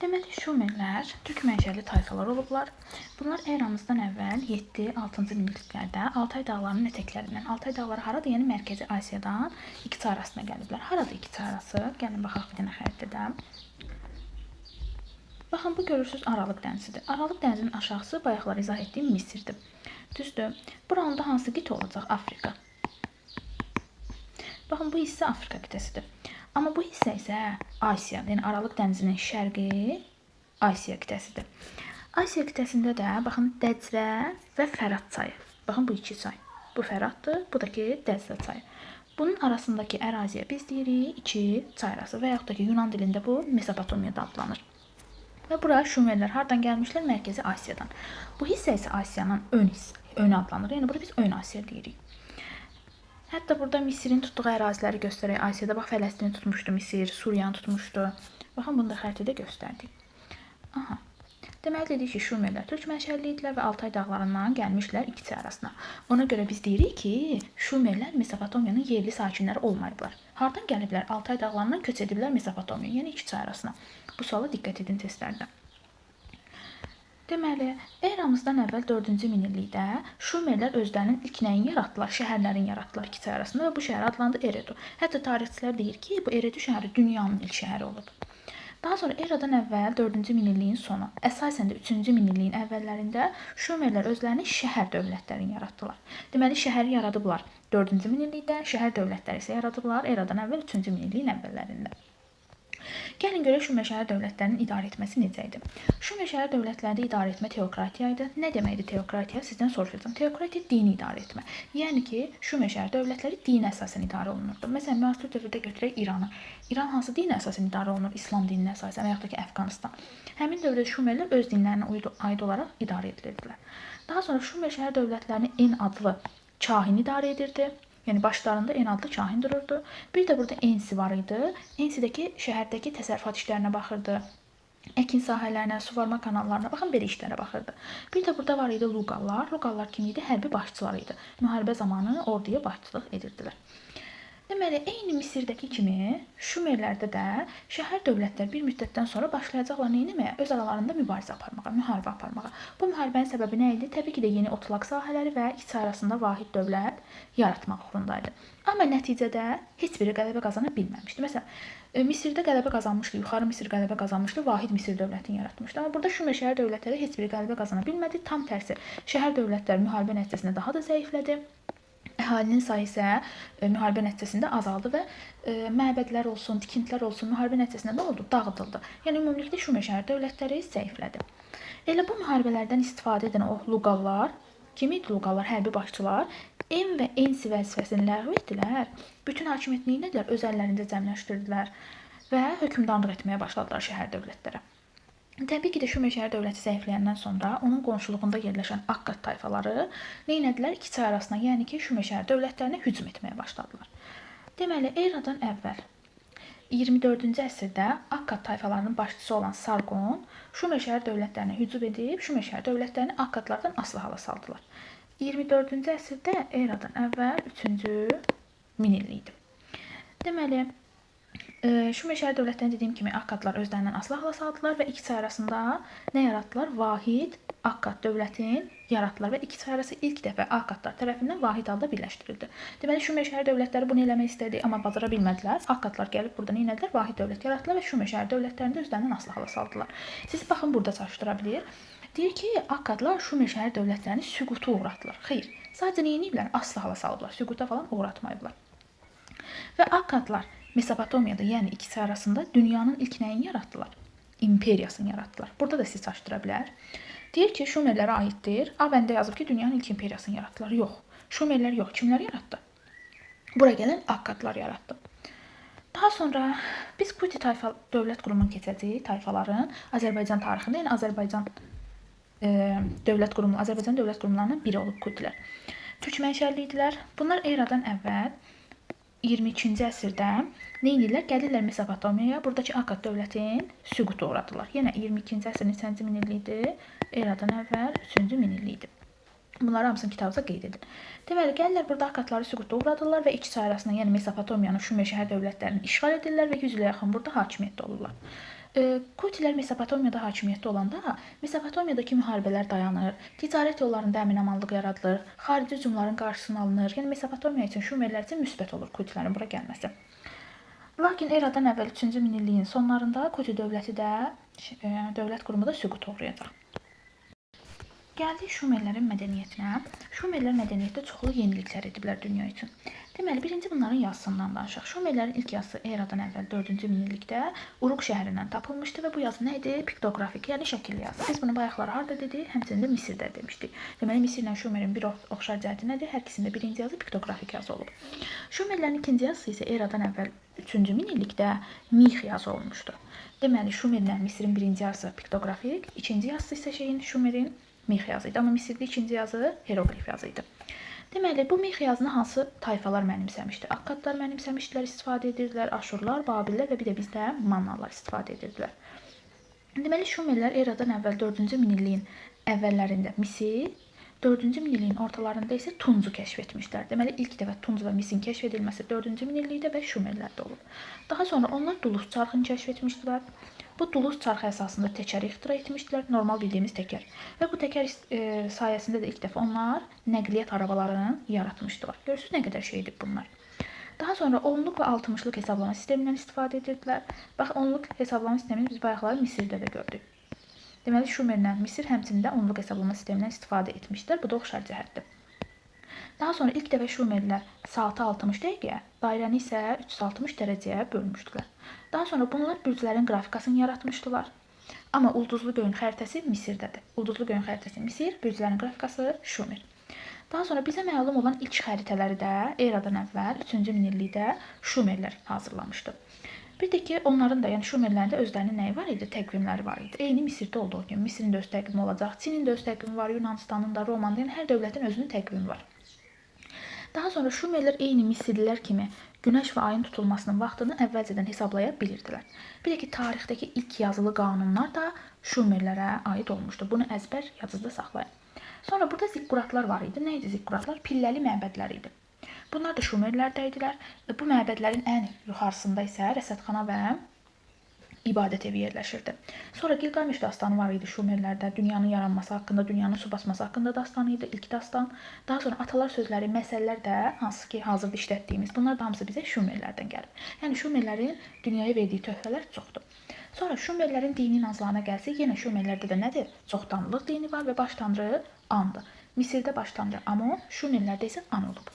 Deməli, Şumerlər türk mənşəli tayfalar olublar. Bunlar eramızdan əvvəl 7-6-cı minilliklərdə Altay dağlarının ətəklərindən, Altay dağları haradır? Yəni Mərkəzi Asiyadan İki çay arasına gəliblər. Haradır İki çay arası? Gəlin baxaq bir dənə xəritədə. Baxın, bu görürsünüz Aralıq dənizidir. Aralıq dənizinin aşağısı bayaqlar izah etdiyim Misirdir. Düzdür. Buranın da hansı qitə olacaq? Afrika. Baxın, bu hissə Afrika qitəsidir. Amma bu hissə isə Asiya, yəni Aralıq dənizinin şərqi Asiya qitəsidir. Asiya qitəsində də baxın Dəclə və Fərat çayı. Baxın, bu iki çay. Bu Fəratdır, bu da ki Dəclə çayı. Bunun arasındakı əraziyə biz deyirik iki çay arası və yaxud da ki Yunan dilində bu Mesopotomiya adlanır. Və bura Şumerlər hardan gəlmişlər? Mərkəzi Asiyadan. Bu hissə isə Asiyanın ön adlanır. Yəni bura biz ön Asiya deyirik. Hətta burada Misirin tutduğu əraziləri göstərək. Asiyada bax Fələstini tutmuşdu Misir, Suriyanı tutmuşdu. Baxın, bunu da xəritədə göstərdik. Aha. Deməli dedik ki, Şumerlər türk mənşəli idilər və Altay dağlarından gəlmişlər İki çay arasına. Ona görə biz deyirik ki, Şumerlər Mesopotomiyanın yerli sakinləri olmayıblar. Hardan gəliblər? Altay dağlarından köç ediblər Mesopotomiya, yəni İki çay arasına. Bu suala diqqət edin testlərdə. Deməli, eramızdan əvvəl 4-cü minillikdə Şumerlər özlərinin ilk nəyin yaratdılar? Şəhərlərin yaratdılar İki çay arasında və bu şəhər adlandı Eredu. Hətta tarixçilər deyir ki, bu Eredu şəhəri dünyanın ilk şəhəri olub. Daha sonra eradan əvvəl 4-cü minilliyin sonu, əsasən də 3-cü minilliyin əvvəllərində Şumerlər özlərinin şəhər dövlətlərini yaratdılar. Deməli, şəhəri yaradıblar 4-cü minillikdə, şəhər dövlətləri isə yaradıblar eradan əvvəl 3-cü minilliyin əvvəllərində. Gəlin görək Şumer şəhər dövlətlərinin idarə etməsi necə idi? Şumer şəhər dövlətlərində idarə etmə teokratiya idi. Nə deməkdir teokratiya? Sizdən soruşacağam. Teokratiya dini idarə etmə. Yəni ki, Şumer şəhər dövlətləri dinə əsasən idarə olunurdu. Məsələn, müasir dövrdə götürək İranı. İran hansı dinə əsasən idarə olunur? İslam dininə əsasən və yaxud da ki, Əfqanistan. Həmin dövrdə Şumerlər öz dinlərinə aid olaraq idarə edilirdilər. Daha sonra Şumer şəhər dövlətlərini En adlı kahin idarə edirdi. Yəni başlarında En adlı kahin dururdu. Bir də burada Ensi var idi. Ensidəki şəhərdəki təsərrüfat işlərinə baxırdı. Əkin sahələrinə, suvarma kanallarına, baxın belə işlərə baxırdı. Bir də burada var idi Luqallar. Luqallar kim idi? Hərbi başçılar idi. Müharibə zamanı orduya başçılıq edirdilər. Deməli, eyni Misirdəki kimi Şumerlərdə də şəhər dövlətlər bir müddətdən sonra başlayacaqlar nəyə? Öz aralarında mübarizə aparmağa, müharibə aparmağa. Bu müharibənin səbəbi nə idi? Təbii ki də yeni otlaq sahələri və iki arasında vahid dövlət yaratmaq uğrundaydı. Amma nəticədə heç biri qələbə qazana bilməmişdi. Məsələn, Misirdə qələbə qazanmışdı, yuxarı Misir qələbə qazanmışdı, vahid Misir dövlətini yaratmışdı. Amma burada Şumer şəhər dövlətləri heç biri qələbə qazana bilmədi. Tam tərsi, şəhər dövlətləri müharibə nəticəsində daha da zəiflədi. Əhalinin sayı isə müharibə nəticəsində azaldı və məbədlər olsun, tikintilər olsun, müharibə nəticəsində nə oldu? Dağıdıldı. Yəni ümumilikdə Şumer şəhər dövlətləri zəiflədi. Elə bu müharibələrdən istifadə edən o Luqallar, kim idi Luqallar? Hərbi başçılar En və Ensi vəzifəsini ləğv etdilər. Bütün hakimiyyətini nə edilər? Öz əllərində cəmləşdirdilər və hökmdarlıq etməyə başladılar şəhər dövlətlərə. Təbii ki də Şumer şəhər dövləti zəifləyəndən sonra onun qonşuluğunda yerləşən Akkad tayfaları nə etdilər? İki çay arasına, yəni ki, Şumer şəhər dövlətlərinə hücum etməyə başladılar. Deməli, eradan əvvəl 24-cü əsrdə Akkad tayfalarının başçısı olan Sargon Şumer şəhər dövlətlərinə hücum edib, Şumer şəhər dövlətlərini Akkadlardan asılı hala saldılar. 24-cü əsrdə eradan əvvəl 3-cü minillikdir. Deməli, Şumer şəhər dövlətlərini dediyim kimi Akkadlar özlərindən asılı hala saldılar və iki çay arasında nə yaratdılar? Vahid Akkad dövlətini yaratdılar və iki çay arası ilk dəfə Akkadlar tərəfindən vahid halda birləşdirildi. Deməli, Şumer şəhər dövlətləri bunu eləmək istədi, amma bacara bilmədilər. Akkadlar gəlib burada nə etdilər? Vahid dövlət yaratdılar və Şumer şəhər dövlətlərini özlərindən asılı hala saldılar. Siz baxın, burada çaşdıra bilir. Deyir ki, Akkadlar Şumer şəhər dövlətlərini süquta uğratdılar. Xeyr, sadəcə nə ediblər? Asılı hala salıblar, süquta falan uğratmayıblar. Və Akkadlar Mesopotomiyada, yəni iki çay arasında dünyanın ilk nəyini yaratdılar? İmperiyasını yaratdılar. Burada da siz çaşdıra bilər. Deyir ki, Şumerlərə aiddir. Avəndə yazıb ki, dünyanın ilk imperiyasını yaratdılar. Yox, Şumerlər yox. Kimlər yaratdı? Bura gələn Akkadlar yaratdı. Daha sonra biz Kuti tayfa dövlət qurumunu keçəcəyik. Tayfaların Azərbaycan tarixində, yəni Azərbaycan dövlət qurumlarından biri olub Kutilər. Türk mənşəli idilər. Bunlar eradan əvvəl 22-ci əsrdə nə edirlər? Gəlirlər Mesopotomiyaya, buradakı Akkad dövlətin süquta uğradılar. Yenə 22-ci əsrin neçənci minillikdir? Eradan əvvəl 3-cü minillikdir. Bunları hamısını kitabınıza qeyd edin. Deməli, gəlirlər burada Akkadları süquta uğradılar və iki çay arasında, yəni Mesopotomiyanın Şumer şəhər dövlətlərini işğal edirlər və 100 ilə yaxın burada hakimiyyətdə olurlar. Kutilər Mesopotamiyada hakimiyyətdə olanda Mesopotamiyadakı müharibələr dayanır, ticarət yollarında əmin-amanlıq yaradılır, xarici hücumların qarşısını alınır. Yəni Mesopotamiya üçün Şumerlər üçün müsbət olur Kutilərin bura gəlməsi. Lakin eradan əvvəl 3-cü minilliyin sonlarında Kuti dövləti də dövlət qurumu da süqut uğrayacaq. Gəldik Şumerlərin mədəniyyətinə. Şumerlər mədəniyyətdə çoxlu yeniliklər ediblər dünya üçün. Deməli, birinci bunların yazısından danışaq. Şumerlərin ilk yazısı eradan əvvəl 4-cü minillikdə Uruq şəhərindən tapılmışdı və bu yazı nə idi? Piktoqrafik, yəni şəkilli yazı. Biz bunu bayaqlar harda dedik? Həmçinin də Misirdə demişdik. Deməli, Misirlə Şumerin bir oxşar cəhəti nədir? Hər ikisində birinci yazı piktoqrafik yazı olub. Şumerlərin ikinci yazısı isə eradan əvvəl 3-cü minillikdə Mix yazı olmuşdu. Deməli, Şumerlə Misirin birinci yazısı piktoqrafik, ikinci yazısı isə Şumerin Mix yazı idi. Amma Misirdə ikinci yazı hieroqlif yazı idi. Deməli, bu Mix yazını hansı tayfalar mənimsəmişdi? Akkadlar mənimsəmişdilər, istifadə edirdilər, Aşurlar, Babillər və bir də bizdə Mannalar istifadə edirdilər. Deməli, Şumerlər eradan əvvəl 4-cü minilliyin əvvəllərində Misir, 4-cü minilliyin ortalarında isə Tuncu kəşf etmişlər. Deməli, ilk dəfə Tunc və Misin kəşf edilməsi 4-cü minillikdə və Şumerlərdə olub. Daha sonra onlar Duluz çarxını kəşf etmişdilər. Bu Duluz çarxı əsasında təkər ixtira etmişdilər, normal bildiyimiz təkər. Və bu təkər sayəsində də ilk dəfə onlar nəqliyyat arabalarını yaratmışdılar. Görürsünüz nə qədər şey edib bunlar. Daha sonra onluq və 60'lıq hesablama sistemindən istifadə edirdilər. Bax, onluq hesablama sistemini biz bayaqlar Misirdə də gördük. Deməli, Şumerlə Misir həmçində onluq hesablama sistemindən istifadə etmişdilər. Bu da oxşar cəhətdir. Daha sonra ilk dəfə Şumerlər saatı 60 dəqiqəyə, dairəni isə 360 dərəcəyə bölmüşdülər. Daha sonra bunlar bürclərin qrafikasını yaratmışdılar. Amma ulduzlu göyün xəritəsi Misirdədir. Ulduzlu göyün xəritəsi Misir, bürclərin qrafikası Şumer. Daha sonra bizə məlum olan ilk xəritələri də eradan əvvəl 3-cü minillikdə Şumerlər hazırlamışdı. Bir də ki, onların da, yəni Şumerlərin də özlərinin nəyi var idi? Təqvimləri var idi. Eyni Misirdə olduğu kimi. Misirin də öz təqvimi olacaq, Çinin də öz təqvimi var, Yunanistanın da, Romanın da, yəni hər dövlətin özünün təqvimi var. Daha sonra Şumerlər eyni Misirlilər kimi günəş və ayın tutulmasının vaxtını əvvəlcədən hesablaya bilirdilər. Bir də ki, tarixdəki ilk yazılı qanunlar da Şumerlərə aid olmuşdu. Bunu əzbər yadınızda saxlayın. Sonra burada zikkuratlar var idi. Nə idi zikkuratlar? Pilləli məbədlər idi. Bunlar da Şumerlərdə idilər. Bu məbədlərin ən yuxarısında isə rəsədxana və ibadət evi yerləşirdi. Sonra Gilgameş dastanı var idi Şumerlərdə. Dünyanın yaranması haqqında, dünyanın su basması haqqında dastanı idi, ilk dastan. Daha sonra atalar sözləri, məsəllər də hansı ki hazırda işlətdiyimiz, bunlar da hamısı bizə Şumerlərdən gəlir. Yəni Şumerlərin dünyaya verdiyi töhfələr çoxdur. Sonra Şumerlərin dini inanclarına gəlsək, yenə Şumerlərdə də nədir? Çoxtanrılıq dini var və baş tanrı Andır. Misirdə baş tanrı Amon, Şumerlərdə isə An olub.